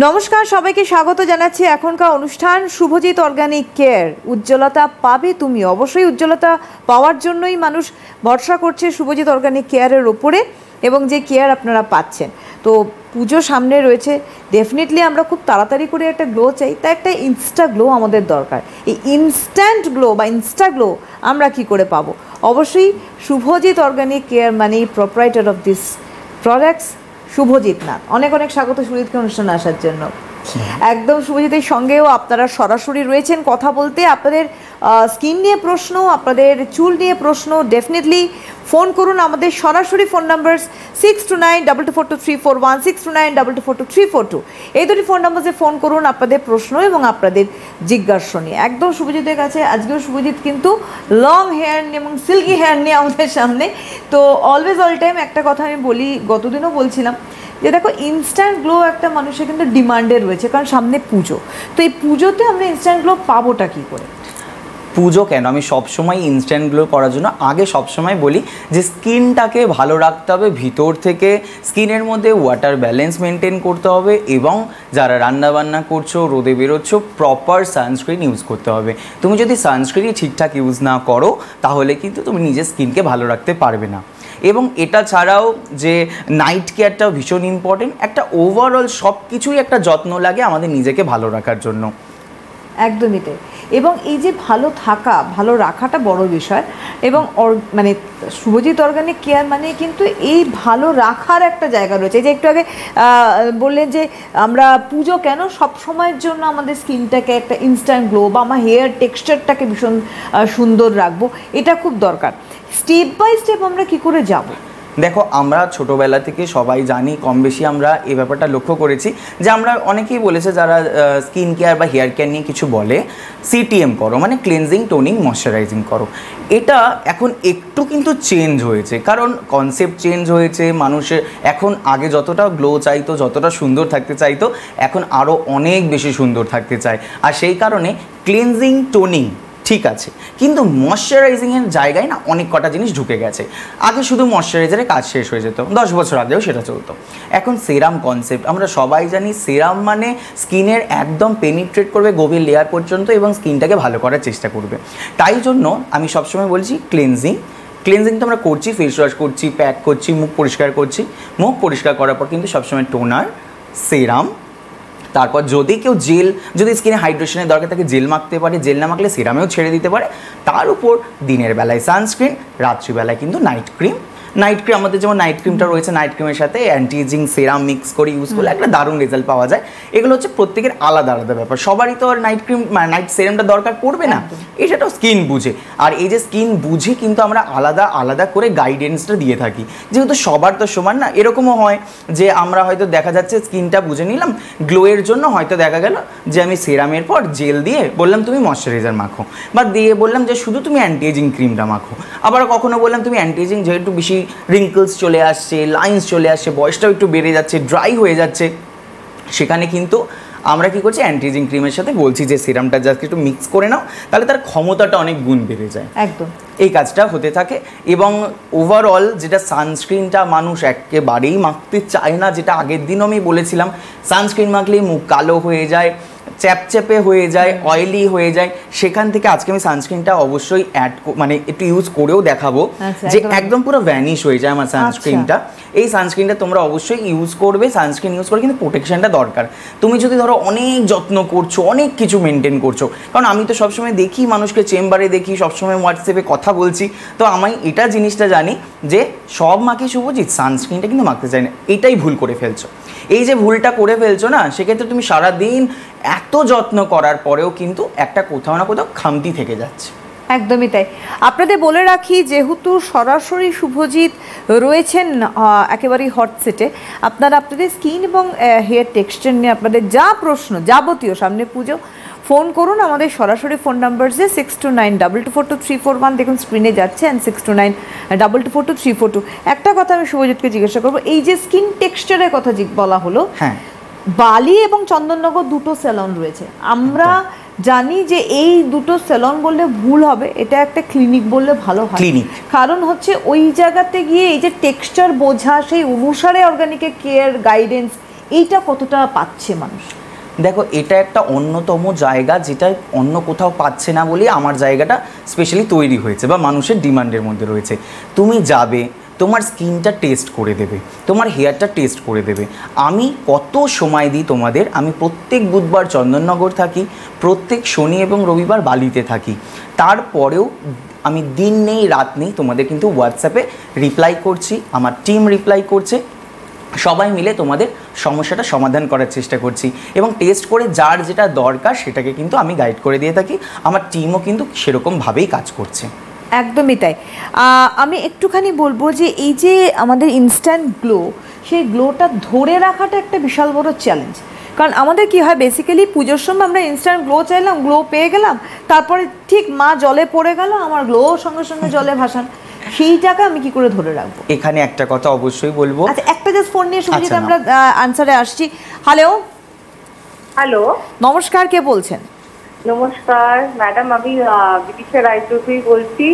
নমস্কার, সবাইকে স্বাগত জানাচ্ছি এখনকার অনুষ্ঠান শুভজিৎ অর্গানিক কেয়ার। উজ্জ্বলতা পাবে তুমি। অবশ্যই উজ্জ্বলতা পাওয়ার জন্যই মানুষ ভরসা করছে শুভজিৎ অর্গানিক কেয়ারের ওপরে, এবং যে কেয়ার আপনারা পাচ্ছেন। তো পুজো সামনে রয়েছে, ডেফিনেটলি আমরা খুব তাড়াতাড়ি করে একটা গ্লো চাই, তাই একটা ইনস্টা গ্লো আমাদের দরকার। এই ইনস্ট্যান্ট গ্লো বা ইনস্টা গ্লো আমরা কি করে পাবো? অবশ্যই শুভজিৎ অর্গানিক কেয়ার মানে proprietor of this products Subhajit Nath. অনেক অনেক স্বাগত শুভজিৎকে অনুষ্ঠানে আসার জন্য। একদম শুভজিতের সঙ্গেও আপনারা সরাসরি রয়েছেন কথা বলতে। আপনাদের স্কিন নিয়ে প্রশ্ন, আপনাদের চুল নিয়ে প্রশ্ন, ডেফিনেটলি ফোন করুন। আমাদের সরাসরি ফোন নাম্বার 6292242341, 6292242342, এই দুটি ফোন নাম্বারে ফোন করুন আপনাদের প্রশ্ন এবং আপনাদের জিজ্ঞাসা নিয়ে। একদম শুভজিতের কাছে আজকেও শুভজিৎ কিন্তু লং হেয়ার নিয়ে এবং সিল্কি হেয়ার নিয়ে আমাদের সামনে। তো অলওয়েজ অল টাইম একটা কথা আমি বলি, গতদিনও বলছিলাম যে দেখো, ইনস্ট্যান্ট গ্লো একটা মানুষের কিন্তু ডিমান্ডে রয়েছে, কারণ সামনে পুজো। তো এই পুজোতে আমরা ইনস্ট্যান্ট গ্লো পাবোটা কী করে? পুজো কেন, আমি সবসময় ইনস্ট্যান্ট গ্লো করার জন্য আগে সবসময় বলি যে স্কিনটাকে ভালো রাখতে হবে ভিতর থেকে, স্কিনের মধ্যে ওয়াটার ব্যালেন্স মেনটেন করতে হবে, এবং যারা রান্নাবান্না করছো, রোদে বেরোচ্ছ, প্রপার সানস্ক্রিন ইউজ করতে হবে। তুমি যদি সানস্ক্রিনই ঠিকঠাক ইউজ না করো তাহলে কিন্তু তুমি নিজের স্কিনকে ভালো রাখতে পারবে না। এবং এটা ছাড়াও যে নাইট কেয়ারটাও ভীষণ ইম্পর্টেন্ট। একটা ওভারঅল সব কিছুই একটা যত্ন লাগে আমাদের নিজেকে ভালো রাখার জন্য। একদমই তাই। এবং এই যে ভালো থাকা, ভালো রাখাটা বড় বিষয়। এবং মানে শুভজিৎ অর্গানিক কেয়ার মানে কিন্তু এই ভালো রাখার একটা জায়গা রয়েছে। এই যে একটু আগে বললেন যে আমরা পুজো কেন, সব সময়ের জন্য আমাদের স্কিনটাকে একটা ইনস্ট্যান্ট গ্লো বা আমার হেয়ার টেক্সচারটাকে ভীষণ সুন্দর রাখবো, এটা খুব দরকার। স্টেপ বাই স্টেপ আমরা কি করে যাব? দেখো, আমরা ছোটোবেলা থেকে সবাই জানি, কম বেশি আমরা এই ব্যাপারটা লক্ষ্য করেছি যে আমরা অনেকেই বলেছে যারা স্কিন কেয়ার বা হেয়ার কেয়ার নিয়ে কিছু বলে, সিটিএম করো, মানে ক্লিনজিং, টোনিং, ময়শ্চারাইজিং করো। এটা এখন একটু কিন্তু চেঞ্জ হয়েছে, কারণ কনসেপ্ট চেঞ্জ হয়েছে। মানুষের এখন আগে যতটা গ্লো চাইতো, যতটা সুন্দর থাকতে চাইতো, এখন আরও অনেক বেশি সুন্দর থাকতে চায়। আর সেই কারণে ক্লিনজিং, টোনিং ঠিক আছে, কিন্তু ময়শ্চারাইজিংয়ের জায়গায় না অনেক কটা জিনিস ঢুকে গেছে। আগে শুধু ময়শ্চারাইজারে কাজ শেষ হয়ে যেত, 10 বছর আগেও সেটা চলতো। এখন সেরাম কনসেপ্ট, আমরা সবাই জানি সেরাম মানে স্কিনের একদম পেনিট্রেট করবে গভীর লেয়ার পর্যন্ত এবং স্কিনটাকে ভালো করার চেষ্টা করবে। তাই জন্য আমি সবসময় বলছি ক্লিনজিং তো আমরা করছি, ফেস ওয়াশ করছি, প্যাক করছি, মুখ পরিষ্কার করছি। মুখ পরিষ্কার করার পর কিন্তু সবসময় টোনার, সেরাম, তারপর যদি কেউ জেল, যদি স্কিনে হাইড্রেশনের দরকার থাকে জেল মাখতে পারে, জেল না মাখলে সিরামেও ছেড়ে দিতে পারে। তার উপর দিনের বেলায় সানস্ক্রিন, রাত্রিবেলায় কিন্তু নাইট ক্রিম। আমাদের যেমন নাইট ক্রিমটা রয়েছে, নাইট ক্রিমের সাথে অ্যান্টি এজিং সেরাম মিক্স করে ইউজ করলে একটা দারুণ রেজাল্ট পাওয়া যায়। এগুলো হচ্ছে প্রত্যেকের আলাদা আলাদা ব্যাপার, সবারই তো আর নাইট ক্রিম নাইট সেরামটা দরকার পড়বে না, এটাও স্কিন বুঝে। আর এই যে স্কিন বুঝে কিন্তু আমরা আলাদা আলাদা করে গাইডেন্সটা দিয়ে থাকি, যেহেতু সবার তো সমান না। এরকমও হয় যে আমরা হয়তো দেখা যাচ্ছে স্কিনটা বুঝে নিলাম গ্লোয়ের জন্য, হয়তো দেখা গেল যে আমি সেরামের পর জেল দিয়ে বললাম তুমি ময়শ্চারাইজার মাখো, বা দিয়ে বললাম যে শুধু তুমি অ্যান্টি এজিং ক্রিমটা মাখো। আবার কখনো বললাম তুমি অ্যান্টি এজিং, যেহেতু বেশি রিঙ্কলস চলে আসছে, লাইন্স চলে আসছে, বয়সটাও একটু বেড়ে যাচ্ছে, ড্রাই হয়ে যাচ্ছে, সেখানে কিন্তু আমরা কি করছি, অ্যান্টি এজিং ক্রিমের সাথে বলছি যে সিরামটা জাস্ট একটু মিক্স করে নাও, তাহলে তার ক্ষমতাটা অনেক গুণ বেড়ে যায়। একদম এই কাজটা হতে থাকে। এবং ওভারঅল যেটা সানস্ক্রিনটা মানুষ একেবারেই মাখতে চায় না, যেটা আগের দিনও আমি বলেছিলাম, সানস্ক্রিন মাখলেই মুখ কালো হয়ে যায়, চ্যাপচ্যাপে হয়ে যায়, অয়েলি হয়ে যায়। সেখান থেকে আজকে আমি সানস্ক্রিনটা অবশ্যই মানে একটু ইউজ করেও দেখাবো যে একদম পুরো ভ্যানিশ হয়ে যায় আমার সানস্ক্রিনটা। এই সানস্ক্রিনটা তোমরা অবশ্যই ইউজ করবে। সানস্ক্রিন ইউজ করে কিন্তু প্রোটেকশনটা দরকার। তুমি যদি ধরো অনেক যত্ন করছো, অনেক কিছু মেনটেন করছো, কারণ আমি তো সবসময় দেখি মানুষকে, চেম্বারে দেখি, সবসময় হোয়াটসঅ্যাপে কথা বলছি, তো আমি এটা জিনিসটা জানি যে সব মাকে শুভজিৎ সানস্ক্রিনটা কিন্তু মাখতে চায় না, এটাই ভুল করে ফেলছো। এই যে ভুলটা করে ফেলছো না, সেক্ষেত্রে তুমি সারাদিন এত যত্ন করার পরেও কিন্তু একটা কোথাও না কোথাও খামতি থেকে যাচ্ছে। একদমই তাই। আপনাদের বলে রাখি, যেহেতু সরাসরি শুভজিৎ রয়েছেন একেবারেই হট সিটে, আপনারা আপনাদের স্কিন এবং হেয়ার টেক্সচার নিয়ে আপনাদের যা প্রশ্ন, যাবতীয়, সামনে পুজো, ফোন করুন আমাদের সরাসরি ফোন নাম্বার যে 6292242341, দেখুন স্ক্রিনে যাচ্ছে, অ্যান্ড 6292242342। একটা কথা আমি শুভজিৎকে জিজ্ঞাসা করবো, এই যে স্কিন টেক্সচারের কথা বলা হলো, হ্যাঁ, বালি এবং চন্দননগর দুটো সেলন রয়েছে। আমরা জানি যে এই দুটো সেলন বললে ভুল হবে, এটা একটা ক্লিনিক বললে ভালো হয়। কারণ হচ্ছে ওই জায়গাতে গিয়ে এই যে টেক্সচার বোঝা, সেই অনুসারে অর্গানিকের কেয়ার গাইডেন্স, এইটা কতটা পাচ্ছে মানুষ? দেখো, এটা একটা অন্যতম জায়গা যেটা অন্য কোথাও পাচ্ছে না বলেই আমার জায়গাটা স্পেশালি তৈরি হয়েছে বা মানুষের ডিমান্ডের মধ্যে রয়েছে। তুমি যাবে, তোমার স্কিনটা টেস্ট করে দেবে, তোমার হেয়ারটা টেস্ট করে দেবে। আমি কত সময় দিই তোমাদের, আমি প্রত্যেক বুধবার চন্দননগর থাকি, প্রত্যেক শনি এবং রবিবার বালিতে থাকি। তারপরেও আমি দিন নেই রাত নেই তোমাদের কিন্তু হোয়াটসঅ্যাপে রিপ্লাই করছি, আমার টিম রিপ্লাই করছে, সবাই মিলে তোমাদের সমস্যাটা সমাধান করার চেষ্টা করছি এবং টেস্ট করে যার যেটা দরকার সেটাকে কিন্তু আমি গাইড করে দিয়ে থাকি। আমার টিমও কিন্তু সেরকমভাবেই কাজ করছে। একদমই তাই। আমি একটুখানি বলবো যে এই যে আমাদের ইনস্ট্যান্ট গ্লো, সেই গ্লোটা ধরে রাখাটা একটা বিশাল বড় চ্যালেঞ্জ। কারণ আমাদের কি হয়, বেসিক্যালি পুজোর সময় আমরা ইনস্ট্যান্ট গ্লো চাইলাম, গ্লো পেয়ে গেলাম, তারপরে ঠিক মা জলে পড়ে গেল, আমার গ্লো সঙ্গে সঙ্গে জলে ভাসান। সেইটাকে আমি কি করে ধরে রাখবো? এখানে একটা কথা অবশ্যই বলবো। আচ্ছা, একটা জাস্ট ফোন নিয়ে শুনে আমরা আনসারে আসছি। হ্যালো হ্যালো, নমস্কার, কে বলছেন? নমস্কার ম্যাডাম, আমি বিদিশা রায়চৌধুরী বলছি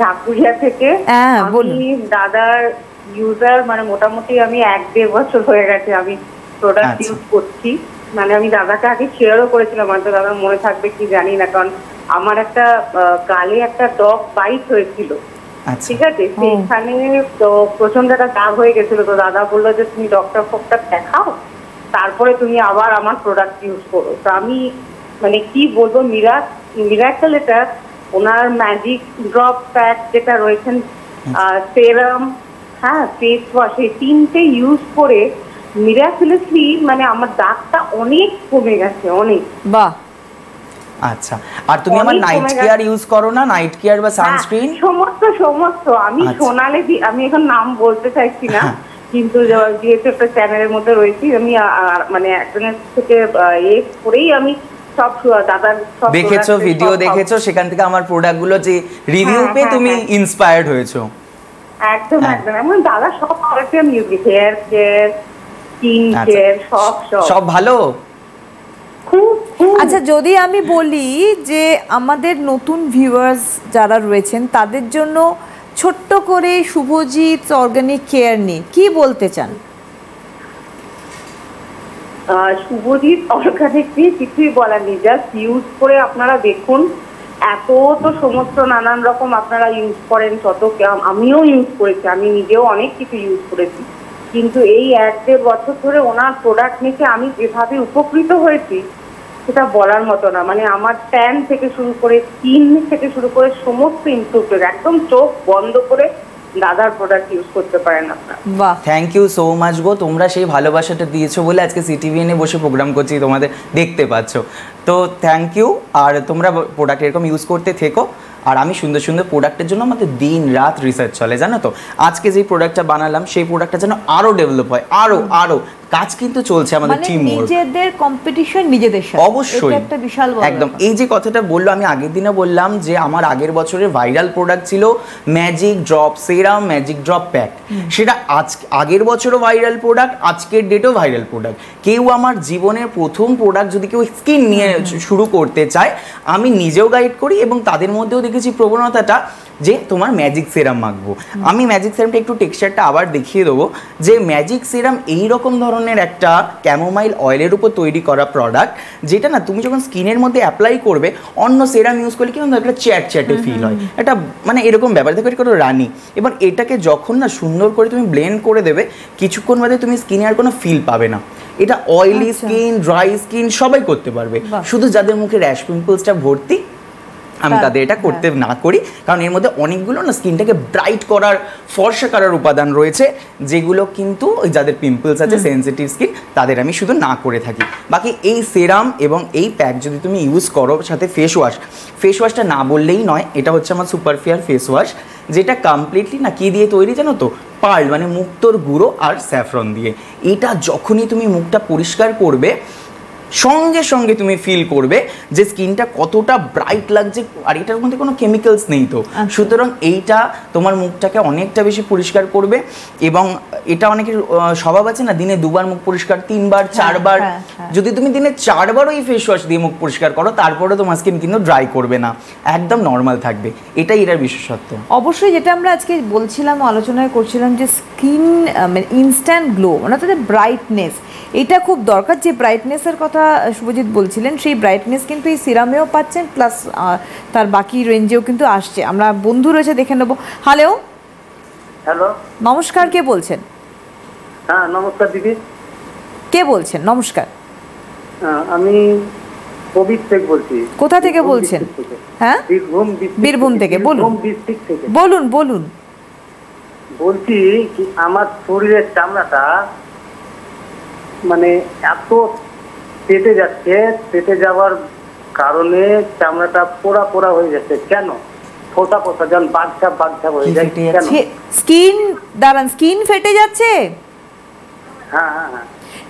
ঢাকুরিয়া থেকে। হ্যাঁ, বলুন। আমি দাদার ইউজার, মানে মোটামুটি আমি 1-1.5 বছর হয়ে গেছে আমি প্রোডাক্ট ইউজ করছি। মানে আমি দাদাকে আগে শেয়ারও করেছিলাম, হয়তো দাদা মনে থাকবে কি জানি না, কারণ আমার একটা গালে একটা ডগ বাইট হয়েছিল, ঠিক আছে, সেইখানে তো প্রচন্ড একটা দাগ হয়ে গেছিল। তো দাদা বললো যে তুমি ডক্টর ফক্টর দেখাও, তারপরে তুমি আবার আমার প্রোডাক্ট ইউজ করো। তো আমি মানে কি বলবো, মিরাকেল এটা, ওনার ম্যাজিক ড্রপ প্যাক যেটা রয়েছেন, সেরাম, হ্যাঁ, ফেস ওয়াশ, এই 3টে ইউজ করে মিরাকুলাসলি মানে আমার দাগটা অনেক কমে গেছে, অনেক। বাহ, আচ্ছা। আর তুমি আমার নাইট কেয়ার ইউজ করো না? নাইট কেয়ার বা সানস্ক্রিন? সমস্ত আমি সোনালে, আমি এখন নাম বলতে চাইছি না, কিন্তু যেহেতু একটা চ্যানেলের মধ্যে রয়েছি, আমি মানে একজনের থেকে করেই আমি সব দাদার সব দেখেছো, ভিডিও দেখেছো, সেখান থেকে আমার প্রোডাক্টগুলো যে রিভিউ পেয়ে তুমি ইন্সপায়ার্ড হয়েছো। একদম একদম, এমন দাদা সব প্রোডাক্ট আমি ইউজ করি, হেয়ার কেয়ার, স্কিন কেয়ার, সব ভালো। আচ্ছা, যদি আমি বলি যে আমাদের নতুন ভিউয়ার্স যারা রয়েছেন তাদের জন্য ছোট্ট করে শুভজিৎ অর্গানিক কেয়ার নিয়ে কি বলতে চান? শুভজিৎ অর্গানিক নিয়ে কিছুই বলার নেই, জাস্ট ইউজ করে আপনারা দেখুন। এত তো সমস্ত নানান রকম আপনারা ইউজ করেন, আমিও ইউজ করেছি, আমি নিজেও অনেক কিছু ইউজ করেছি, কিন্তু এই 1-1.5 বছর ধরে ওনার প্রোডাক্ট নিয়ে আমি যেভাবে উপকৃত হয়েছি সেটা বলার মতো না। মানে আমার ট্যান থেকে শুরু করে, স্কিন থেকে শুরু করে সমস্ত ইমপ্রুভ, একদম চোখ বন্ধ করে দাদার প্রোডাক্ট ইউজ করতে পারেন আপনারা। বাহ, থ্যাংক ইউ সো মাচ গো, তোমরা সেই ভালোবাসাটা দিয়েছো বলে আজকে সিটিভিএনে বসে প্রোগ্রাম করছি, তোমাদের দেখতে পাচ্ছ, তো থ্যাংক ইউ। আর তোমরা প্রোডাক্ট এরকম ইউজ করতে থেকো। আর আমি সুন্দর সুন্দর প্রোডাক্টের জন্য আমাদের দিন রাত রিসার্চ চলে, জানো তো। আজকে যেই প্রোডাক্টটা বানালাম সেই প্রোডাক্টটা যেন আরও ডেভেলপ হয়, আরও কাজ কিন্তু চলছে আমাদের টিম ওয়ার্ক, নিজেদের কম্পিটিশন নিজেদের সাথে, অবশ্যই এটা একটা বিশাল বড় একদম। এই যে কথাটা বললো, আমি আগের দিনে বললাম যে আমার আগের বছরের ভাইরাল প্রোডাক্ট ছিল ম্যাজিক ড্রপ সেরাম, ম্যাজিক ড্রপ প্যাক, সেটা আগের বছরও ভাইরাল প্রোডাক্ট, আজকের ডেটেও ভাইরাল প্রোডাক্ট। কেউ আমার জীবনের প্রথম প্রোডাক্ট যদি কেউ স্কিন নিয়ে শুরু করতে চায়, আমি নিজেও গাইড করি এবং তাদের মধ্যেও দেখেছি প্রবণতাটা যে তোমার ম্যাজিক সেরাম মাখবো। আমি ম্যাজিক সেরামটা একটু টেক্সচারটা আবার দেখিয়ে দেবো, যে ম্যাজিক সেরাম এইরকম ধরনের একটা ক্যামোমাইল অয়েলের উপর তৈরি করা প্রোডাক্ট, যেটা না তুমি যখন স্কিনের মধ্যে অ্যাপ্লাই করবে, অন্য সেরাম ইউজ করলে কিন্তু একটা চ্যাটে ফিল হয়, এটা মানে এরকম ব্যাপার। দেখো, এটা কোনো রানি, এবার এটাকে যখন না সুন্দর করে তুমি ব্লেন্ড করে দেবে, কিছুক্ষণ বাদে তুমি স্কিনে আর কোনো ফিল পাবে না। এটা অয়েলি স্কিন, ড্রাই স্কিন সবাই করতে পারবে, শুধু যাদের মুখে র্যাশ পিম্পলসটা ভর্তি আমি তাদের এটা করতে না করি, কারণ এর মধ্যে অনেকগুলো না স্কিনটাকে ব্রাইট করার, ফর্সা করার উপাদান রয়েছে, যেগুলো কিন্তু ওই যাদের পিম্পলস আছে, সেন্সিটিভ স্কিন, তাদের আমি শুধু না করে থাকি। বাকি এই সেরাম এবং এই প্যাক যদি তুমি ইউজ করো, সাথে ফেস ওয়াশটা না বললেই নয়, এটা হচ্ছে আমার সুপার ফেয়ার ফেস ওয়াশ, যেটা কমপ্লিটলি না কি দিয়ে তৈরি জানো তো, পার্ল মানে মুক্তোর গুঁড়ো আর স্যাফরন দিয়ে। এটা যখনই তুমি মুখটা পরিষ্কার করবে, সঙ্গে সঙ্গে তুমি ফিল করবে যে স্কিনটা কতটা ব্রাইট লাগছে, আর এটার মধ্যে কোনো কেমিক্যালস নেই তো। সুতরাং এইটা তোমার মুখটাকে অনেকটা বেশি পরিষ্কার করবে। এবং এটা অনেকের স্বভাব আছে না, দিনে 2 বার মুখ পরিষ্কার, 3 বার 4 বার। যদি তুমি দিনে 4 বারও এই ফেস ওয়াশ দিয়ে মুখ পরিষ্কার করো, তারপরে তোমার স্কিন কিন্তু ড্রাই করবে না, একদম নর্মাল থাকবে। এটাই এটার বিশেষত্ব। অবশ্যই যেটা আমরা আজকে বলছিলাম, আলোচনা করছিলাম যে স্কিন মানে ইনস্ট্যান্ট গ্লো, মানে তাদের ব্রাইটনেস, এটা খুব দরকার। যে ব্রাইটনেসের কথা শুভজিৎ বলছিলেন, সেই ব্রাইটনেস কিন্তু এই সিরামেও পাচ্ছেন, প্লাস তার বাকি রেঞ্জেও কিন্তু আসছে। আমরা বন্ধু রয়েছে, দেখে নেব। হ্যালো, হ্যালো, নমস্কার, কে বলছেন? হ্যাঁ নমস্কার দিদি। কে বলছেন? নমস্কার, আমি কবির শেখ বলছি। কোথা থেকে বলছেন? হ্যাঁ, বীরভূম থেকে। বলুন বলুন বলুন। বলছি কি, আমার শরীরের চামড়াটা মানে এত পেটে যাচ্ছে, পেটে যাওয়ার কারণে চামড়াটা পোড়া পোড়া হয়ে যাচ্ছে। কেন? ফোটা ফোটা যেন বাঘঝাপ বাঘঝাপ হয়ে যায়। কেন? স্কিন দাঁড়ান, স্কিন ফেটে যাচ্ছে? হ্যাঁ হ্যাঁ হ্যাঁ,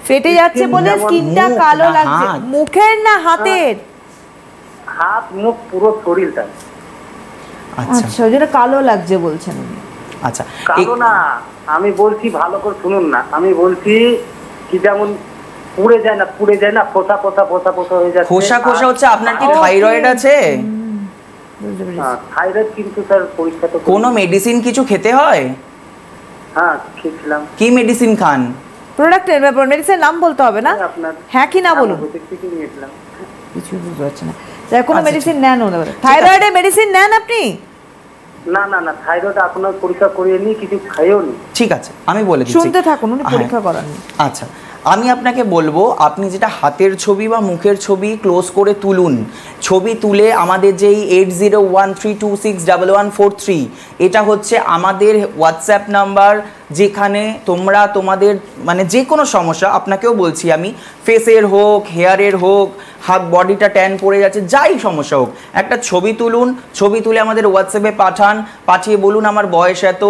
ফেটে যাচ্ছে বলে স্কিনটা কালো লাগছে? মুখের না হাতের? হাত মুখ পুরো শরীরটা। আচ্ছা, যেটা কালো লাগছে বলছেন উনি। আচ্ছা, কালো না, আমি বলছি ভালো করে শুনুন না, আমি বলছি কি যেমন পুড়ে যায় না, পুড়ে যায় না, ফোটা ফোটা ফোটা ফোটা হয়ে যাচ্ছে। খোসা খোসা হচ্ছে। আপনার কি থাইরয়েড আছে? থাইরয়েড কিন্তু স্যার পরীক্ষা তো। কোনো মেডিসিন কিছু খেতে হয়? হ্যাঁ খেয়েছিলাম। কি মেডিসিন খান? প্রোডাক্টের ব্যাপার, মেডিসিনের নাম বলতে হবে না? আপনার হ্যাঁ কি না বলুন। নিয়েছিলাম, কিছু বুঝতে পারছি না। কোনো মেডিসিন নেন? থাইরয়েডের মেডিসিন নেন আপনি? না না না, থাইরয়েড আপনার পরীক্ষা করিয়ে নি, কিছু খাইও নি। ঠিক আছে, আমি বলে দিচ্ছি, শুনতে থাকুন, উনি পরীক্ষা করাননি। আচ্ছা, আমি আপনাকে বলবো, আপনি যেটা হাতের ছবি বা মুখের ছবি ক্লোজ করে তুলুন, ছবি তুলে আমাদের যেই 8013261143, এটা হচ্ছে আমাদের হোয়াটসঅ্যাপ নাম্বার, যেখানে তোমরা তোমাদের মানে যে কোনো সমস্যা, আপনাকেও বলছি আমি, ফেসের হোক, হেয়ারের হোক, হাত বডিটা ট্যান পড়ে যাচ্ছে, যাই সমস্যা হোক, একটা ছবি তুলুন, ছবি তুলে আমাদের হোয়াটসঅ্যাপে পাঠান, পাঠিয়ে বলুন আমার বয়স এত,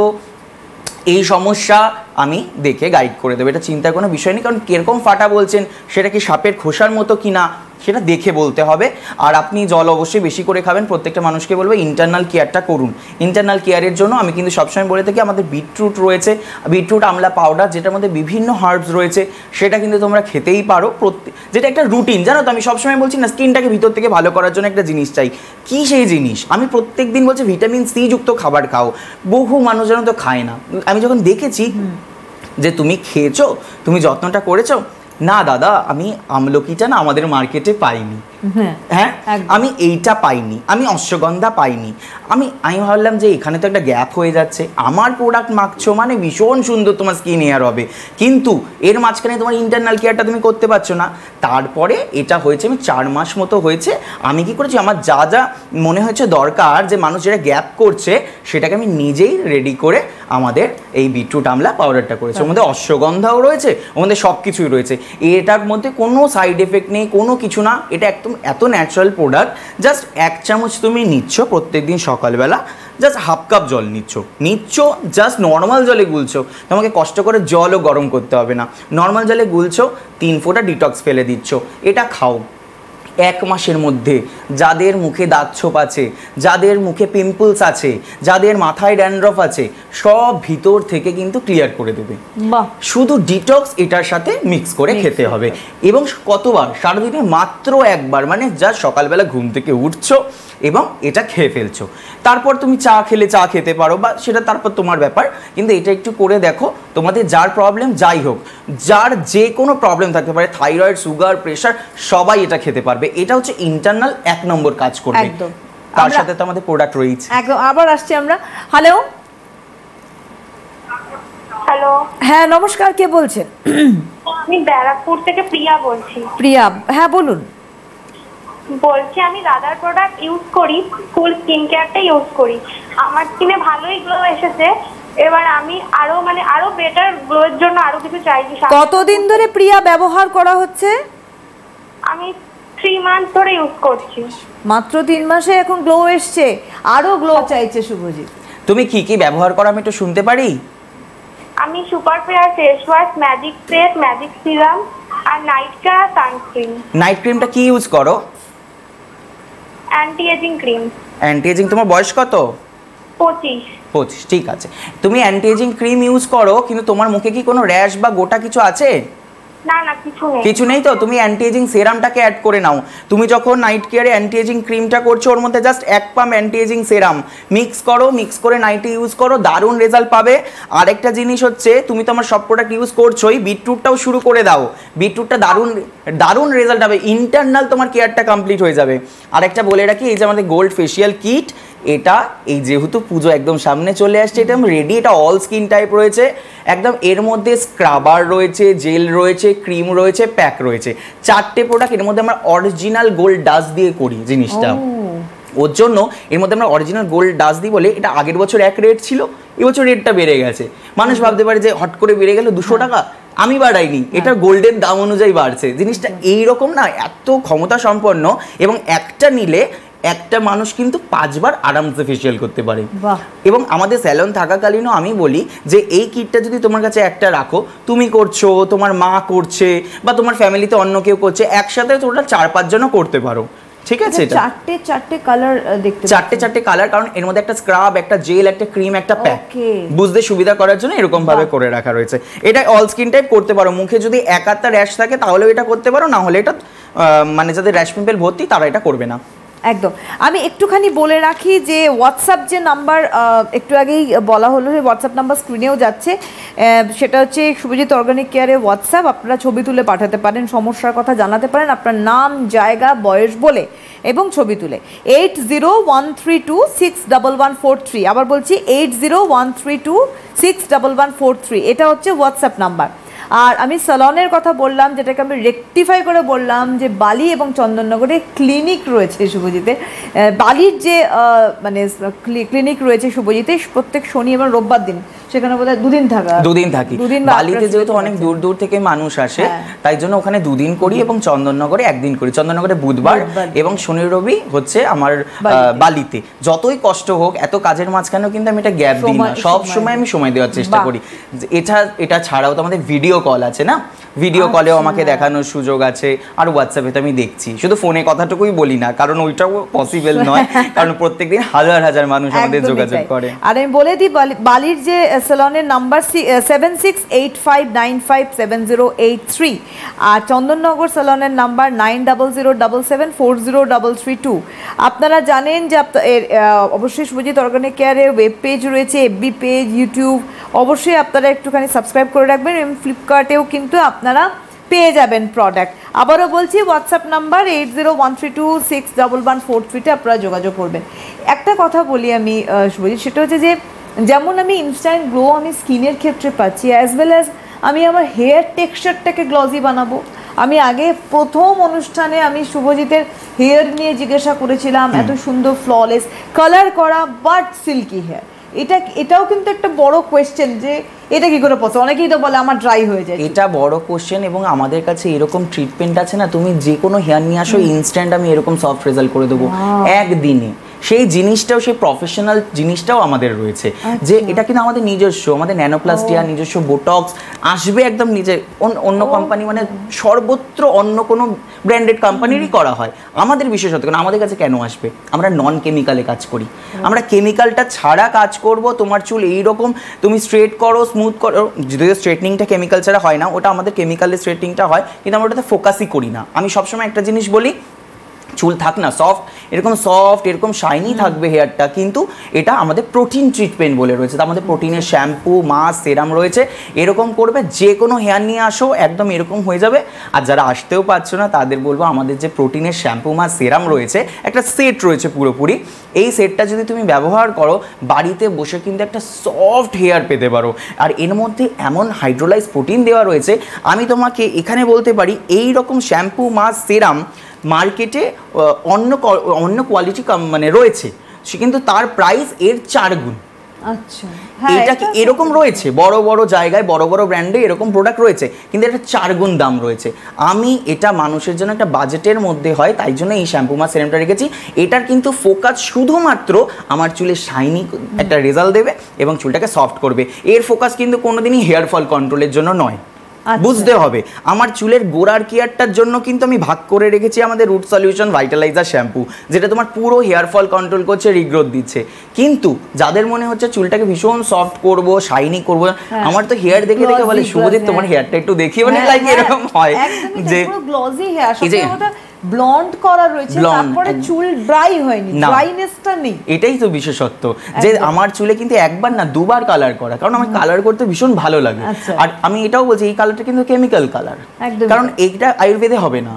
এই সমস্যা, আমি দেখে গাইড করে দেবো। এটা চিন্তার কোনো বিষয় নেই, কারণ কীরকম ফাটা বলছেন, সেটা কি সাপের খোসার মতো কি না, সেটা দেখে বলতে হবে। আর আপনি জল অবশ্যই বেশি করে খাবেন। প্রত্যেকটা মানুষকে বলবো ইন্টারনাল কেয়ারটা করুন। ইন্টারনাল কেয়ারের জন্য আমি কিন্তু সবসময় বলে থাকি, আমাদের বিটরুট রয়েছে, বিটরুট আমলা পাউডার, যেটার মধ্যে বিভিন্ন হার্বস রয়েছে, সেটা কিন্তু তোমরা খেতেই পারো। যেটা একটা রুটিন, জানো তো, আমি সবসময় বলছি না, স্কিনটাকে ভিতর থেকে ভালো করার জন্য একটা জিনিস চাই। কি সেই জিনিস? আমি প্রত্যেক দিন বলছি ভিটামিন সি যুক্ত খাবার খাও। বহু মানুষ যেন তো খায় না। আমি যখন দেখেছি যে তুমি খেয়েছো, তুমি যত্নটা করেছো, না দাদা আমি আমলকিটা না আমাদের মার্কেটে পাইনি, হ্যাঁ আমি এইটা পাইনি, আমি অশ্বগন্ধা পাইনি, আমি ভাবলাম যে এখানে তো একটা গ্যাপ হয়ে যাচ্ছে। আমার প্রোডাক্ট মাখছো মানে ভীষণ সুন্দর তোমার স্কিন হেয়ার হবে, কিন্তু এর মাঝখানে তোমার ইন্টারনাল কেয়ারটা তুমি করতে পারছো না। তারপরে এটা হয়েছে, আমি 4 মাস মতো হয়েছে, আমি কি করেছি, আমার যা যা মনে হয়েছে দরকার, যে মানুষ যেটা গ্যাপ করছে, সেটাকে আমি নিজেই রেডি করে আমাদের এই বিটরুট আমলা পাউডারটা করেছি। ওর মধ্যে অশ্বগন্ধাও রয়েছে, ওর মধ্যে সব কিছুই রয়েছে। এটার মধ্যে কোনো সাইড এফেক্ট নেই, কোনো কিছু না। এটা একদম এত ন্যাচারাল প্রোডাক্ট। জাস্ট 1 চামচ তুমি নিচ্ছ প্রত্যেকদিন সকালবেলা, জাস্ট হাফ কাপ জল নিচ্ছ, জাস্ট নর্মাল জলে গুলছো, তোমাকে কষ্ট করে জলও গরম করতে হবে না, নর্মাল জলে গুলছো, 3 ফোঁটা ডিটক্স ফেলে দিচ্ছ, এটা খাও। 1 মাসের মধ্যে যাদের মুখে দাগ ছোপ আছে, যাদের মুখে পিম্পলস আছে, যাদের মাথায় ড্যান্ড্রফ আছে, সব ভিতর থেকে কিন্তু ক্লিয়ার করে দেবে। শুধু ডিটক্স এটার সাথে মিক্স করে খেতে হবে। এবং কতবার? সারাদিনে মাত্র 1 বার, মানে যা সকালবেলা ঘুম থেকে উঠছো এবং এটা খেয়ে ফেলছো। তারপর তুমি চা খেলে চা খেতে পারো, বা সেটা তারপর তোমার ব্যাপার, কিন্তু এটা একটু করে দেখো। তোমাদের যার প্রবলেম যাই হোক, যার যে কোনো প্রবলেম থাকতে পারে, থাইরয়েড, সুগার, প্রেশার, সবাই এটা খেতে পারবে। এটা হচ্ছে ইন্টারনাল 1 নম্বর কাজ করবে। তার সাথে তো আমাদের প্রোডাক্ট রয়েছে। একদম। আবার আসছি আমরা। হ্যালো, হ্যালো, হ্যাঁ নমস্কার, কে বলছেন? আমি ব্যারাকপুর থেকে প্রিয়া বলছি। প্রিয়া, হ্যাঁ বলুন। বলছি আমি দাদার প্রোডাক্ট ইউজ করি, ফুল স্কিন কেয়ারটা ইউজ করি, আমার স্কিনে ভালোই গ্লো এসেছে। এবার আমি আরো বেটার গ্লোর জন্য আরো কিছু চাইছি। কতদিন ধরে প্রিয়া ব্যবহার করা হচ্ছে? আমি 3 মান্থ ধরে ইউজ করছি। মাত্র 3 মাসে এখন গ্লো এসছে, আরো গ্লো চাইছে শুভজিৎ। তুমি কি কি ব্যবহার করো আমি একটু শুনতে পারি? আমি super fair face wash, magic face, magic serum আর নাইটটা সানস্ক্রিন। নাইট ক্রিমটা কি ইউজ করো? Anti ageing cream. Anti ageing, তোমার বয়স কত? 25। ঠিক আছে, তুমি অ্যান্টি এজিং ক্রিম ইউজ করো, কিন্তু তোমার মুখে কি কোনো র্যাশ বা গোটা কিছু আছে? না না, কিছু নেই। কিছু নেই তো? তুমি অ্যান্টি এজিং সেরামটাকে অ্যাড করে নাও। তুমি যখন নাইট কেয়ারে অ্যান্টি এজিং ক্রিমটা করছো, ওর মধ্যে জাস্ট 1 পাম্প অ্যান্টি এজিং সেরাম মিক্স করো, মিক্স করে নাইটে ইউজ করো, দারুণ রেজাল্ট পাবে। আরেকটা জিনিস হচ্ছে, তুমি তো আমার সব প্রোডাক্ট ইউজ করছোই, বিটরুটটাও শুরু করে দাও। বিটরুটটা দারুণ রেজাল্ট হবে, ইন্টারনাল তোমার কেয়ারটা কমপ্লিট হয়ে যাবে। আরেকটা বলে রাখি, এই যে আমাদের গোল্ড ফেশিয়াল কিট, এটা এই যেহেতু পুজো একদম সামনে চলে আসছে, এটা রেডি, এটা অল স্কিন টাইপ রয়েছে একদম। এর মধ্যে স্ক্রাবার রয়েছে, জেল রয়েছে, ক্রিম রয়েছে, প্যাক রয়েছে, 4টে প্রোডাক্ট। এর মধ্যে আমরা অরিজিনাল গোল্ড ডাস্ট দিয়ে করি জিনিসটা, ওর জন্য এর মধ্যে আমরা অরিজিনাল গোল্ড ডাস্ট দিই বলে এটা আগের বছর এক রেট ছিল, এবছর রেটটা বেড়ে গেছে। মানুষ ভাবতে পারে যে হট করে বেড়ে গেল 200 টাকা, আমি বাড়াইনি, এটা গোল্ডের দাম অনুযায়ী বাড়ছে। জিনিসটা এইরকম না, এত ক্ষমতা সম্পন্ন, এবং একটা নিলে একটা মানুষ কিন্তু 5 বার আরামসে ফেসিয়াল করতে পারে। এবং আমাদের স্যালন থাকাকালীনও আমি বলি যে এই কিটটা যদি তোমার কাছে একটা রাখো, তুমি করছো, তোমার মা করছে, বা তোমার ফ্যামিলিতে অন্য কেউ করছে, একসাথে তোমরা 4-5 জনও করতে পারো। ঠিক আছে, এটা চারটে কালার দেখতে, চারটে কালার, কারণ এর মধ্যে একটা স্ক্রাব, একটা জেল, একটা ক্রিম, একটা প্যাক, বুঝতে সুবিধা করার জন্য এরকম ভাবে করে রাখা রয়েছে। এটা অল স্কিন টাইপ করতে পারো, মুখে যদি এক আধটা র্যাশ থাকে তাহলেও এটা করতে পারো, না হলে এটা মানে যাদের র্যাশ পিম্পল ভর্তি তারা এটা করবে না। একদম। আমি একটুখানি বলে রাখি যে হোয়াটসঅ্যাপ যে নাম্বার একটু আগেই বলা হলো, যে হোয়াটসঅ্যাপ নাম্বার স্ক্রিনেও যাচ্ছে, সেটা হচ্ছে শুভজিৎ অর্গানিক কেয়ারে হোয়াটসঅ্যাপ। আপনারা ছবি তুলে পাঠাতে পারেন, সমস্যার কথা জানাতে পারেন, আপনার নাম, জায়গা, বয়স বলে এবং ছবি তুলে। 8013261143, আবার বলছি 8013261143, এটা হচ্ছে হোয়াটসঅ্যাপ নাম্বার। আর আমি স্যালনের কথা বললাম, যেটাকে আমি রেকটিফাই করে বললাম যে বালি এবং চন্দননগরে ক্লিনিক রয়েছে শুভজিতের। বালির যে মানে ক্লিনিক রয়েছে শুভজিতে প্রত্যেক শনি এবং রোববার দিন, সেখানে বোধহয় দুদিন থাকি। বালিতে যেহেতু অনেক দূর দূর থেকে মানুষ আসে, তাই জন্য ওখানে 2 দিন করি, এবং চন্দননগরে 1 দিন করি। চন্দননগরে বুধবার এবং শনি রবি হচ্ছে আমার বালিতে। যতই কষ্ট হোক, এত কাজের মাঝখানেও কিন্তু আমি এটা গ্যাপ দিই না, সব সময় আমি সময় দেওয়ার চেষ্টা করি। এটা ছাড়াও তো আমাদের ভিডিও কল আছে না, ভিডিও কলেও আমাকে দেখানোর সুযোগ আছে, আর হোয়াটসঅ্যাপে তো আমি দেখছি, শুধু ফোনে কথাটুকুই বলি না, কারণ ওইটাও পসিবল নয়, কারণ প্রত্যেকদিন হাজার মানুষ আমাদের যোগাযোগ করে। আর আমি বলে দিই, বালির যে স্যালনের নাম্বার 7685957083, আর চন্দননগর স্যালনের নাম্বার 9007740332। আপনারা জানেন যে অবশ্যই শুভজিৎ অর্গানিক কেয়ারের ওয়েব পেজ রয়েছে, এফবি পেজ, ইউটিউব, অবশ্যই আপনারা একটুখানি সাবস্ক্রাইব করে রাখবেন, এবং ফ্লিপকার্টেও কিন্তু আপনারা পেয়ে যাবেন প্রোডাক্ট। আবারও বলছি, হোয়াটসঅ্যাপ নাম্বার 8013261143-তে আপনারা যোগাযোগ করবেন। একটা কথা বলি আমি শুভজিৎ, সেটা হচ্ছে যে যেমন আমি ইনস্ট্যান্ট গ্লো আমি স্কিনের ক্ষেত্রে পাচ্ছি, অ্যাজ ওয়েল অ্যাজ আমি আমার হেয়ার টেক্সচারটাকে গ্লজি বানাবো। আমি আগে প্রথম অনুষ্ঠানে আমি শুভজিতের হেয়ার নিয়ে জিজ্ঞাসা করেছিলাম, এত সুন্দর ফ্ললেস কালার করা বাট সিল্কি হেয়ার, এটাও কিন্তু একটা বড় কোয়েশ্চেন যে এটা কি করে পসিবল। অনেকেই তো বলে আমার ড্রাই হয়ে যায়, এটা বড় কোশ্চেন। এবং আমাদের কাছে এরকম ট্রিটমেন্ট আছে না, তুমি যে কোনো হেয়ার নিয়ে আসো, ইনস্ট্যান্ট আমি এরকম সফট রেজাল্ট করে দেবো একদিনে। সেই জিনিসটাও, সেই প্রফেশনাল জিনিসটাও আমাদের রয়েছে, যে এটা কিন্তু আমাদের নিজস্ব, আমাদের ন্যানোপ্লাস্টিয়া, নিজস্ব বোটক্স আসবে একদম নিজের। অন্য কোম্পানি মানে সর্বত্র অন্য কোনো ব্র্যান্ডেড কোম্পানিরই করা হয়, আমাদের বিশেষত কারণ আমাদের কাছে কেন আসবে? আমরা নন কেমিক্যালে কাজ করি, আমরা কেমিক্যালটা ছাড়া কাজ করব। তোমার চুল এইরকম তুমি স্ট্রেট করো, স্মুথ করো, যদিও স্ট্রেটনিংটা কেমিক্যাল ছাড়া হয় না, ওটা আমাদের কেমিক্যালের স্ট্রেটনিংটা হয়, কিন্তু আমরা ওটাতে ফোকাসই করি না। আমি সবসময় একটা জিনিস বলি, চুল থাক না সফট, এরকম শাইনি থাকবে হেয়ারটা, কিন্তু এটা আমাদের প্রোটিন ট্রিটমেন্ট বলে রয়েছে। তো আমাদের প্রোটিনের শ্যাম্পু, মাস্ক, সেরাম রয়েছে, এরকম করবে, যে কোনো হেয়ার নিয়ে আসো একদম এরকম হয়ে যাবে। আর যারা আসতেও পারছো না তাদের বলবো, আমাদের যে প্রোটিনের শ্যাম্পু, মাস্ক, সেরাম রয়েছে, একটা সেট রয়েছে পুরোপুরি, এই সেটটা যদি তুমি ব্যবহার করো, বাড়িতে বসে কিন্তু একটা সফট হেয়ার পেতে পারো। আর এর মধ্যে এমন হাইড্রোলাইজ প্রোটিন দেওয়া রয়েছে, আমি তোমাকে এখানে বলতে পারি এই রকম শ্যাম্পু, মাস্ক, সেরাম মার্কেটে অন্য কোয়ালিটি মানে রয়েছে, সে কিন্তু তার প্রাইস এর 4 গুণ। আচ্ছা, এটা কি এরকম রয়েছে বড় বড় জায়গায়, বড় বড় ব্র্যান্ডে এরকম প্রোডাক্ট রয়েছে, কিন্তু এটা 4 গুণ দাম রয়েছে। আমি এটা মানুষের জন্য একটা বাজেটের মধ্যে হয়, তাই জন্য এই শ্যাম্পু মাস্ক সেরামটা রেখেছি। এটার কিন্তু ফোকাস শুধুমাত্র আমার চুলে শাইনি একটা রেজাল্ট দেবে এবং চুলটাকে সফট করবে, এর ফোকাস কিন্তু কোনোদিনই হেয়ার ফল কন্ট্রোলের জন্য নয়। বুঝতে হবে আমার চুলের গোড়ার কেয়ারটার জন্য কিন্তু আমি ভাগ করে রেখেছি আমাদের রুট সলিউশন ভাইটালাইজার শ্যাম্পু, যেটা তোমার পুরো হেয়ার ফল কন্ট্রোল করছে, রিগ্রোথ দিচ্ছে। কিন্তু যাদের মনে হচ্ছে চুলটাকে ভীষণ সফট করব, শাইনি করব, আমার তো হেয়ার দেখে দেখে বলে শুভজিৎ তোমার হেয়ারটা একটু দেখি, মানে লাইক এরকম হয় যে গ্লজি হেয়ার, সবটা ব্লন্ড করা রয়েছে, তারপরে চুল ড্রাই হয়নি, ড্রাইনেসটা নেই। এটাই তো বিশেষত্ব, যে আমার চুলে কিন্তু একবার না দুবার কালার করা, কারণ আমার কালার করতে ভীষণ ভালো লাগে। আর আমি এটাও বলছি এই কালারটা কিন্তু কেমিক্যাল কালার, কারণ এইটা আয়ুর্বেদে হবে না।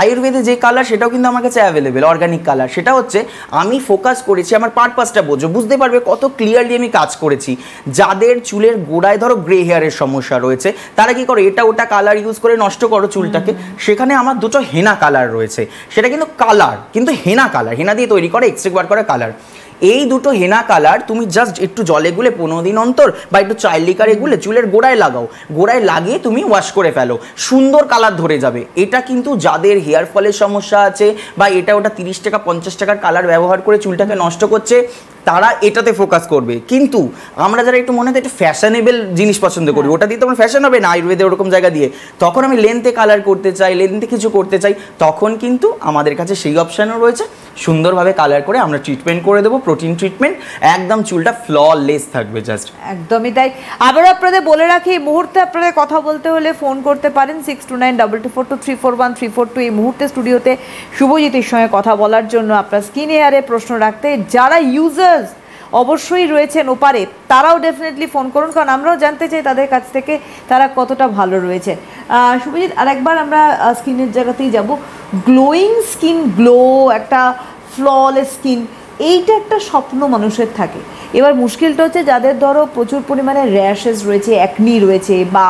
আয়ুর্বেদে যে কালার সেটাও কিন্তু আমার কাছে অ্যাভেলেবেল, অর্গানিক কালার। সেটা হচ্ছে আমি ফোকাস করেছি, আমার পারপাসটা বোঝো, বুঝতে পারবে কত ক্লিয়ারলি আমি কাজ করেছি। যাদের চুলের গোড়ায় ধরো গ্রে হেয়ারের সমস্যা রয়েছে, তারা কি করে এটা ওটা কালার ইউজ করে নষ্ট করো চুলটাকে, সেখানে আমার দুটো হেনা কালার রয়েছে, সেটা কিন্তু কালার, কিন্তু হেনা কালার, হেনা দিয়ে তৈরি করে এক্সট্রাক্ট বার করা কালার। এই দুটো হেনা কালার তুমি জাস্ট একটু জলে গুলে 15 দিন অন্তর বা একটু চায়ের লিকারে গুলে চুলের গোড়ায় লাগাও, গোড়ায় লাগিয়ে তুমি ওয়াশ করে ফেলো, সুন্দর কালার ধরে যাবে। এটা কিন্তু যাদের হেয়ার ফলের সমস্যা আছে বা এটা ওটা 30 টাকা 50 টাকার কালার ব্যবহার করে চুলটাকে নষ্ট করছে, তারা এটাতে ফোকাস করবে। কিন্তু আমরা যারা একটু মনে হয় একটু ফ্যাশনেবল জিনিস পছন্দ করি, ওটা দিয়ে তো আমার ফ্যাশন হবে না আয়ুর্বেদে ওরকম জায়গা দিয়ে, তখন আমি লেন্থে কালার করতে চাই, লেন্থে কিছু করতে চাই, তখন কিন্তু আমাদের কাছে সেই অপশানও রয়েছে। সুন্দরভাবে কালার করে আমরা ট্রিটমেন্ট করে দেবো, প্রোটিন ট্রিটমেন্ট, একদম চুলটা ফ্ললেস থাকবে জাস্ট। একদমই তাই। আবার আপনাদের বলে রাখি, এই মুহূর্তে আপনাদের কথা বলতে হলে ফোন করতে পারেন 6292242341 এই মুহূর্তে স্টুডিওতে শুভজিতের সঙ্গে কথা বলার জন্য, আপনার স্কিন হেয়ারে প্রশ্ন রাখতে। যারা ইউজার্স অবশ্যই রয়েছেন ওপারে, তারাও ডেফিনেটলি ফোন করুন, কারণ আমরাও জানতে চাই তাদের কাছ থেকে তারা কতটা ভালো রয়েছে। শুভজিৎ, আরেকবার আমরা স্কিনের জায়গাতেই যাব। গ্লোয়িং স্কিন, গ্লো, একটা ফ্ললেস স্কিন, এইটা একটা স্বপ্ন মানুষের থাকে। এবার মুশকিলটা হচ্ছে যাদের ধরো প্রচুর পরিমাণে র্যাশেস রয়েছে, অ্যাকনি রয়েছে, বা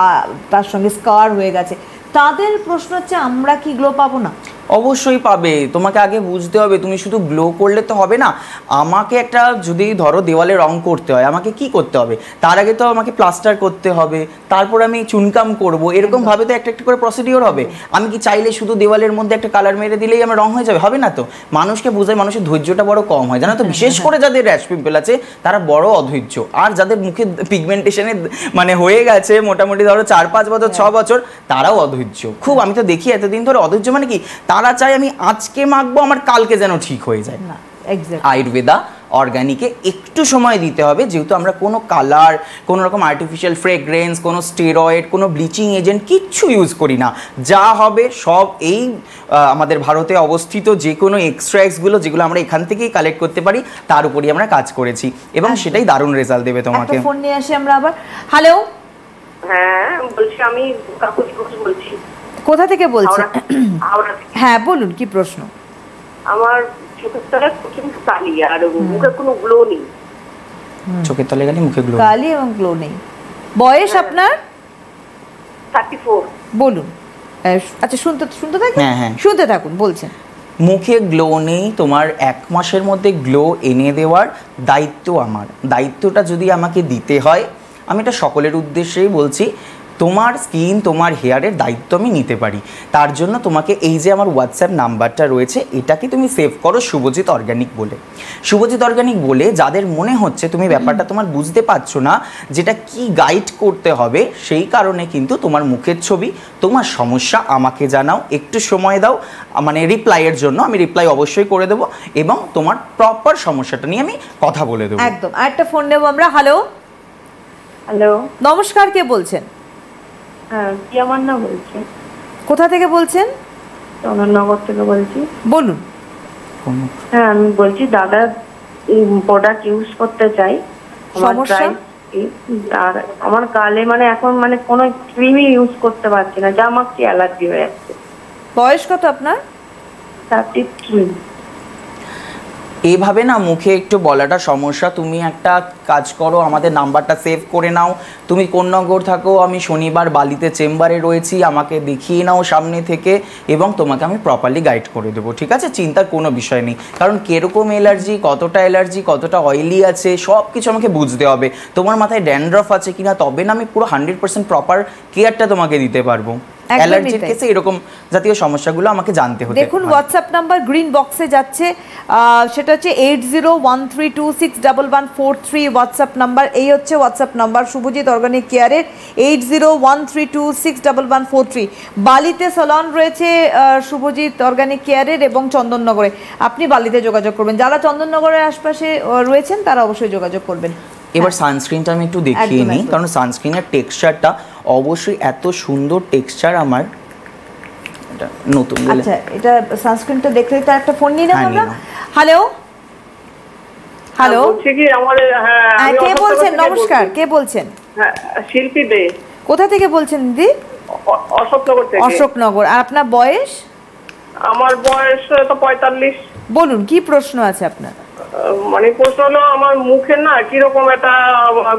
তার সঙ্গে স্কার হয়ে গেছে, তাদের প্রশ্ন হচ্ছে আমরা কি গ্লো পাবো না? অবশ্যই পাবে। তোমাকে আগে বুঝতে হবে তুমি শুধু গ্লো করলে তো হবে না, আমাকে একটা যদি ধরো দেওয়ালে রং করতে হয়, আমাকে কি করতে হবে, তার আগে তো আমাকে প্লাস্টার করতে হবে, তারপর আমি চুনকাম করব, এরকম ভাবে তো একটা একটা করে প্রসিডিওর হবে। আমি কি চাইলে শুধু দেওয়ালের মধ্যে একটা কালার মেরে দিলেই আমার রং হয়ে যাবে? হবে না তো। মানুষকে বোঝায়, মানুষের ধৈর্যটা বড় কম হয়, জানো তো। বিশেষ করে যাদের র্যাশ পিম্পল আছে তারা বড় অধৈর্য, আর যাদের মুখে পিগমেন্টেশনে মানে হয়ে গেছে মোটামুটি ধরো 4-5 বছর 6 বছর, তারাও অধৈর্য খুব। আমি তো দেখি এতদিন ধরে অধৈর্য মানে কি, তারা চাই আমি আজকে মাখবো আমার কালকে যেন ঠিক হয়ে যায়। আয়ুর্বেদা অর্গানিকে একটু সময় দিতে হবে, যেহেতু আমরা কোনো কালার, কোনো রকম আর্টিফিশিয়াল ফ্রেগ্রেন্স, কোনো স্টেরয়েড, কোনো ব্লিচিং এজেন্ট কিচ্ছু ইউজ করি না। যা হবে সব এই আমাদের ভারতে অবস্থিত যে কোনো এক্সট্রাক্টসগুলো যেগুলো আমরা এখান থেকেই কালেক্ট করতে পারি, তার উপরই আমরা কাজ করেছি, এবং সেটাই দারুণ রেজাল্ট দেবে তোমাকে। ফোন নিয়ে আসি আমরা আবার। হ্যালো, হ্যাঁ বলছি, আমি কাকুতি ঘোষ বলছি। কোথা থেকে বলছেন? হ্যাঁ বলুন, কি প্রশ্ন? আমার চোখের তলায় প্রচুর কালি, আর মুখে কোনো গ্লো নেই। চোখের তলায় কালি, মুখে গ্লো, কালি এবং গ্লো নেই। বয়স আপনার? 34। বলুন। আচ্ছা, শুনতে থাকুন। হ্যাঁ শুনতে থাকুন, বলছেন। মুখে গ্লো নেই, তোমার 1 মাসের মধ্যে গ্লো এনে দেওয়ার দায়িত্ব আমার। দায়িত্বটা যদি আমাকে দিতে হয়, আমি এটা সকলের উদ্দেশ্যেই বলছি, তোমার স্কিন, তোমার হেয়ারের দায়িত্ব আমি নিতে পারি। তার জন্য তোমাকে এই যে আমার হোয়াটসঅ্যাপ নাম্বারটা রয়েছে, এটাকে তুমি সেভ করো শুভজিৎ অর্গানিক বলে। শুভজিৎ অর্গানিক বলে যাদের মনে হচ্ছে তুমি ব্যাপারটা তোমার বুঝতে পারছো না, যেটা কি গাইড করতে হবে, সেই কারণে কিন্তু তোমার মুখের ছবি, তোমার সমস্যা আমাকে জানাও, একটু সময় দাও, মানে রিপ্লাইয়ের জন্য আমি রিপ্লাই অবশ্যই করে দেবো, এবং তোমার প্রপার সমস্যাটা নিয়ে আমি কথা বলে দেবো। একদম। আরেকটা ফোন নেবো আমরা। হ্যালো, হ্যালো, নমস্কার, কে বলছেন? হ্যাঁ, কি আমার না বলছি। কোথা থেকে বলছেন? চন্দননগর থেকে বলছি। বলুন। হ্যাঁ, আমি বলছি দাদা প্রোডাক্ট ইউজ করতে চাই। সমস্যা? আর আমার গালে মানে এখন মানে কোনো ক্রিমই ইউজ করতে পারছি না, যা আমার কি অ্যালার্জি হয়ে যাচ্ছে। বয়স কত আপনার? 33। এইভাবে না মুখে একটু বলাটা সমস্যা। তুমি একটা কাজ করো, আমাদের নাম্বারটা সেভ করে নাও। তুমি কোন নগর থাকো, আমি শনিবার বালিতে চেম্বারে রয়েছি, আমাকে দেখিয়ে নাও সামনে থেকে, এবং তোমাকে আমি প্রপারলি গাইড করে দেবো, ঠিক আছে? চিন্তার কোনো বিষয় নেই, কারণ কীরকম অ্যালার্জি, কতটা অয়েলি আছে, সব কিছু আমাকে বুঝতে হবে। তোমার মাথায় ড্যান্ড্রফ আছে কিনা, তবে না আমি পুরো 100% প্রপার কেয়ারটা তোমাকে দিতে পারবো। অ্যালার্জির কেসে এরকম জাতীয় সমস্যাগুলো আমাকে জানতে হতে দেখুন হোয়াটসঅ্যাপ নাম্বার গ্রিন বক্সে যাচ্ছে, সেটা হচ্ছে 8013261143 হোয়াটসঅ্যাপ নাম্বার। এই হচ্ছে হোয়াটসঅ্যাপ নাম্বার শুভজিৎ অর্গানিক কেয়ারের, 8013261143। বালিতে সালন রয়েছে শুভজিৎ অর্গানিক কেয়ারের এবং চন্দননগরে। আপনি বালিতে যোগাযোগ করবেন, যারা চন্দননগরের আশপাশে রয়েছেন তারা অবশ্যই যোগাযোগ করবেন। এবার সানস্ক্রিনটা আমি একটু দেখিয়ে নিই, কারণ সানস্ক্রিনের টেক্সচারটা অবশ্যই এত সুন্দর টেক্সচার আমার। এটা নতুন বলে, আচ্ছা, এটা সানস্ক্রিনটা দেখতে দেখতে একটা ফোন নিয়ে নেব আমরা। হ্যালো হ্যালো, বলছি কি আমার হ্যাঁ, কে বলছেন? নমস্কার, কে বলছেন? শিল্পী দে। কোথা থেকে বলছেন দিদি? অশোকনগর থেকে। অশোকনগর। আর আপনার বয়স? আমার বয়স তো 45। বলুন, কি প্রশ্ন আছে আপনার? মানে প্রশ্ন হলো আমার মুখে না কিরকম একটা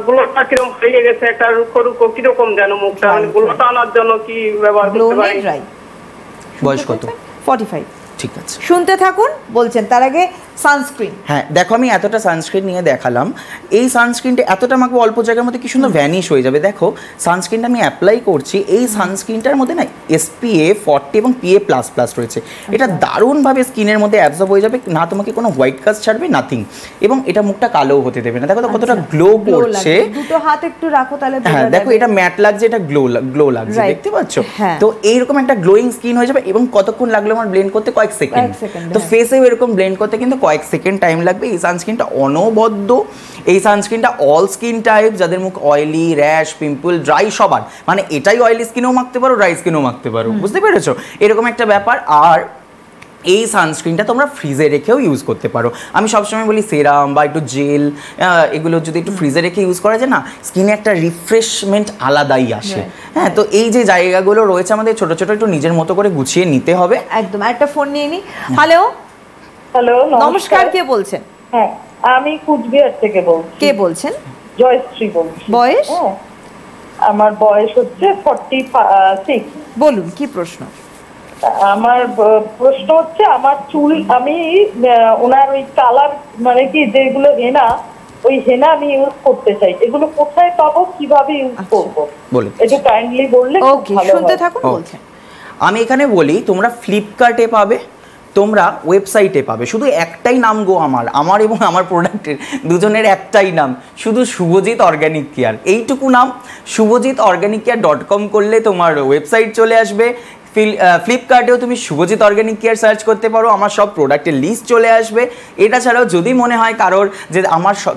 গ্লোটা কিরকম হয়ে গেছে, একটা রুক্ষ রুক্ষ কিরকম যেন মুখটা, মানে গ্লোটা আনার জন্য কি ব্যবহার করতে পারি? বয়স কত? 45। ঠিক আছে, শুনতে থাকুন, বলছেন তার আগে সানস্ক্রিন। হ্যাঁ দেখো, আমি এতটা সানস্ক্রিন নিয়ে দেখালাম। এই সানস্ক্রিনটা এতটা আমাকে অল্প জায়গার মধ্যে কি সুন্দর ভ্যানিশ হয়ে যাবে। দেখো সানস্ক্রিনটা আমি অ্যাপ্লাই করছি, এই সানস্ক্রিনটার মধ্যে না SPF 40 এবং PA++ রয়েছে। এটা দারুণভাবে স্কিনের মধ্যে অ্যাবজর্ব হয়ে যাবে, না তোমাকে কোনো হোয়াইট কাস্ট ছাড়বে, নাথিং। এবং এটা মুখটা কালো হতে দেবে না। দেখো তো কতটা গ্লো করছে। দুটো হাত একটু রাখো তাহলে। হ্যাঁ দেখো, এটা ম্যাট লাগছে, এটা গ্লো লাগছে, দেখতে পাচ্ছ? তো এইরকম একটা গ্লোয়িং স্কিন হয়ে যাবে। এবং কতক্ষণ লাগলো আমার ব্লেন্ড করতে? কয়েক সেকেন্ড। তো ফেসেও এরকম ব্লেন্ড করতে কিন্তু কয়েক সেকেন্ড টাইম লাগবে। এই সানস্ক্রিনটা অনবদ্য। এই সানস্ক্রিনটা অল স্কিন টাইপ, যাদের মুখ অয়েলি, র্যাশ, পিম্পল, ড্রাই, সবার, মানে এটাই অয়েলি স্কিনেও মাখতে পারো, ড্রাই স্কিনেও মাখতে পারো, বুঝতে পেরেছো? এরকম একটা ব্যাপার। আর এই সানস্ক্রিনটা তোমরা ফ্রিজে রেখেও ইউজ করতে পারো। আমি সবসময় বলি সেরাম বা একটু জেল এগুলো যদি একটু ফ্রিজে রেখে ইউজ করা যায় না, স্কিনে একটা রিফ্রেশমেন্ট আলাদাই আসে। হ্যাঁ, তো এই যে জায়গাগুলো রয়েছে আমাদের ছোট ছোট একটু নিজের মতো করে গুছিয়ে নিতে হবে। একদম। একটা ফোন নিয়ে নি। হ্যালো হ্যালো, নমস্কার, কে বলছেন? হ্যাঁ, আমি কুচবিহার থেকে বলছি। কে বলছেন? জয়শ্রী বলছি। বয়স? আমার বয়স হচ্ছে 46। বলুন, কি প্রশ্ন? আমার প্রশ্ন হচ্ছে, আমার চুল, আমি ওনার ওই কালার, মানে কি যেগুলো হেনা, ওই হেনা আমি ইউজ করতে চাই। এগুলো কোথায় পাবো, কিভাবে ইউজ করবো, একটু কাইন্ডলি বললে ওকে, শুনতে থাকুন, বলছেন। আমি এখানে বলি, তোমরা ফ্লিপকার্টে পাবে, তোমরা ওয়েবসাইটে পাবে। শুধু একটাই নাম গো, আমার এবং আমার প্রোডাক্টের দুজনের একটাই নাম, শুধু শুভজিৎ অর্গানিক কেয়ার। এইটুকু নাম, shubhojitorganiccare.com করলে তোমার ওয়েবসাইট চলে আসবে। ফ্লিপকার্টেও তুমি শুভজিৎ অর্গানিক কেয়ার সার্চ করতে পারো, আমার সব প্রোডাক্টের লিস্ট চলে আসবে। এটা ছাড়াও যদি মনে হয় কারোর যে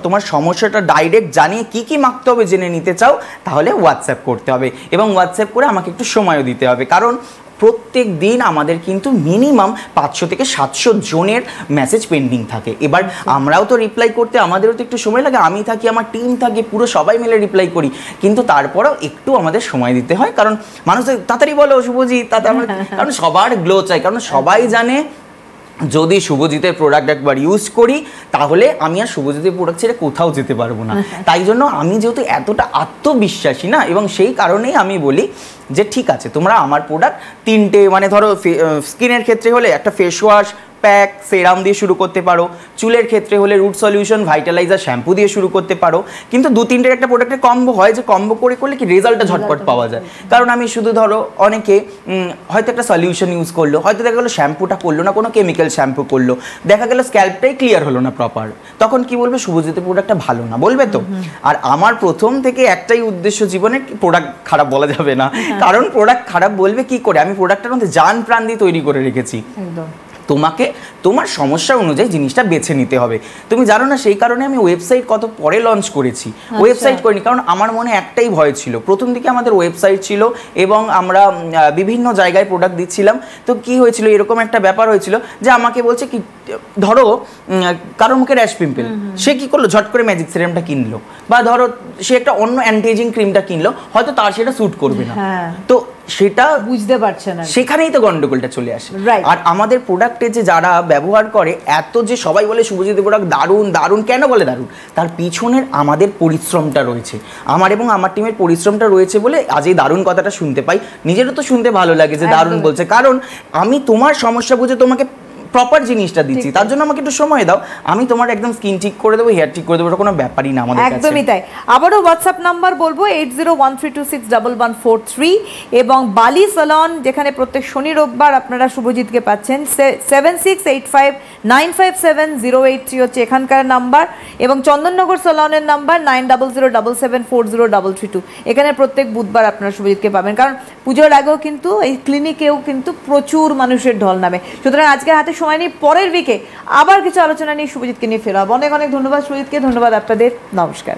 তোমার সমস্যাটা ডাইরেক্ট জানিয়ে কি কি মাখতে হবে জেনে নিতে চাও, তাহলে হোয়াটসঅ্যাপ করতে হবে। এবং হোয়াটসঅ্যাপ করে আমাকে একটু সময়ও দিতে হবে, কারণ প্রত্যেক দিন আমাদের কিন্তু মিনিমাম 500 থেকে 700 জনের মেসেজ পেন্ডিং থাকে। এবার আমরাও তো রিপ্লাই করতে আমাদেরও তো একটু সময় লাগে। আমি থাকি, আমার টিম থাকে, পুরো সবাই মিলে রিপ্লাই করি, কিন্তু তারপরেও একটু আমাদের সময় দিতে হয়, কারণ মানুষ তাড়াতাড়ি বলো শুভজিৎ, কারণ সবার গ্লো চাই, কারণ সবাই জানে যদি শুভজিতের প্রোডাক্ট একবার ইউজ করি তাহলে আমি আর শুভজিতের প্রোডাক্ট ছেড়ে কোথাও যেতে পারবো না। তাই জন্য আমি যেহেতু এতটা আত্মবিশ্বাসী না, এবং সেই কারণেই আমি বলি যে ঠিক আছে, তোমরা আমার প্রোডাক্ট 3টে, মানে ধরো স্কিনের ক্ষেত্রে হলে একটা ফেস ওয়াশ, প্যাক, সেরাম দিয়ে শুরু করতে পারো। চুলের ক্ষেত্রে হলে রুট সলিউশন, ভাইটালাইজার, শ্যাম্পু দিয়ে শুরু করতে পারো। কিন্তু 2-3টের একটা প্রোডাক্টের কম্বো হয়, যে কম্বো করলে কি রেজাল্টটা ঝটপট পাওয়া যায়। কারণ আমি শুধু ধরো অনেকে হয়তো একটা সলিউশন ইউজ করলো, হয়তো দেখা গেলো শ্যাম্পুটা করলো না, কোনো কেমিক্যাল শ্যাম্পু করলো, দেখা গেলো স্ক্যাল্পটাই ক্লিয়ার হলো না প্রপার, তখন কি বলবে শুভজিতের প্রোডাক্টটা ভালো না, বলবে তো? আর আমার প্রথম থেকে একটাই উদ্দেশ্য জীবনে, প্রোডাক্ট খারাপ বলা যাবে না, কারণ প্রোডাক্ট খারাপ বলবে কি করে? আমি প্রোডাক্টের মধ্যে জান প্রাণ দিয়ে তৈরি করে রেখেছি। তোমাকে তোমার সমস্যা অনুযায়ী জিনিসটা বেছে নিতে হবে। তুমি জানো না, সেই কারণে আমি ওয়েবসাইট কত পরে লঞ্চ করেছি। ওয়েবসাইট করিনি কারণ আমার মনে একটাই ভয় ছিল। প্রথম দিকে আমাদের ওয়েবসাইট ছিল এবং আমরা বিভিন্ন জায়গায় প্রোডাক্ট দিচ্ছিলাম। তো কি হয়েছিল, এরকম একটা ব্যাপার হয়েছিল যে আমাকে বলছে কি, ধরো কারোর মুখে র্যাশ পিম্পল, সে কি করলো, ঝট করে ম্যাজিক সিরামটা কিনলো, বা ধরো সে একটা অন্য অ্যান্টি এজিং ক্রিমটা কিনলো, হয়তো তার সেটা স্যুট করবে না, তো সেটা বুঝতে পারছে না, সেখানেই তো গন্ডগোলটা চলে আসে। আর আমাদের প্রোডাক্টে যে যারা ব্যবহার করে, এত যে সবাই বলে শুভজিৎ প্রোডাক্ট দারুণ দারুণ, কেন বলে দারুণ? তার পিছনের আমাদের পরিশ্রমটা রয়েছে, আমার এবং আমার টিমের পরিশ্রমটা রয়েছে বলে আজ এই দারুণ কথাটা শুনতে পাই। নিজেরও তো শুনতে ভালো লাগে যে দারুণ বলছে, কারণ আমি তোমার সমস্যা বুঝে তোমাকে প্রপার জিনিসটা দিচ্ছি, তার জন্য আমাকে একটু সময় দাও, আমি তোমার একদম স্কিন ঠিক করে দেবো, হেয়ার ঠিক করে দেবো, ওটা কোনো ব্যাপারই না আমাদের কাছে। একদমই তাই। আবারও হোয়াটসঅ্যাপ নাম্বার বলবো 8013261143 এবং বালি সালন, যেখানে প্রত্যেক শনি রোববার আপনারা শুভজিৎকে পাচ্ছেন, 7685957083 হচ্ছে এখানকার নাম্বার, এবং চন্দননগর সালনের নাম্বার 9007740332। এখানে প্রত্যেক বুধবার আপনারা শুভজিৎকে পাবেন, কারণ পুজোর আগেও কিন্তু এই ক্লিনিকেও কিন্তু প্রচুর মানুষের ঢল নামে। সুতরাং আজকে হাতে সময় নেই, পরের উইকে আবার কিছু আলোচনা নিয়ে শুভজিৎকে নিয়ে ফেরা হবে। অনেক অনেক ধন্যবাদ শুভজিৎকে, ধন্যবাদ আপনাদের, নমস্কার।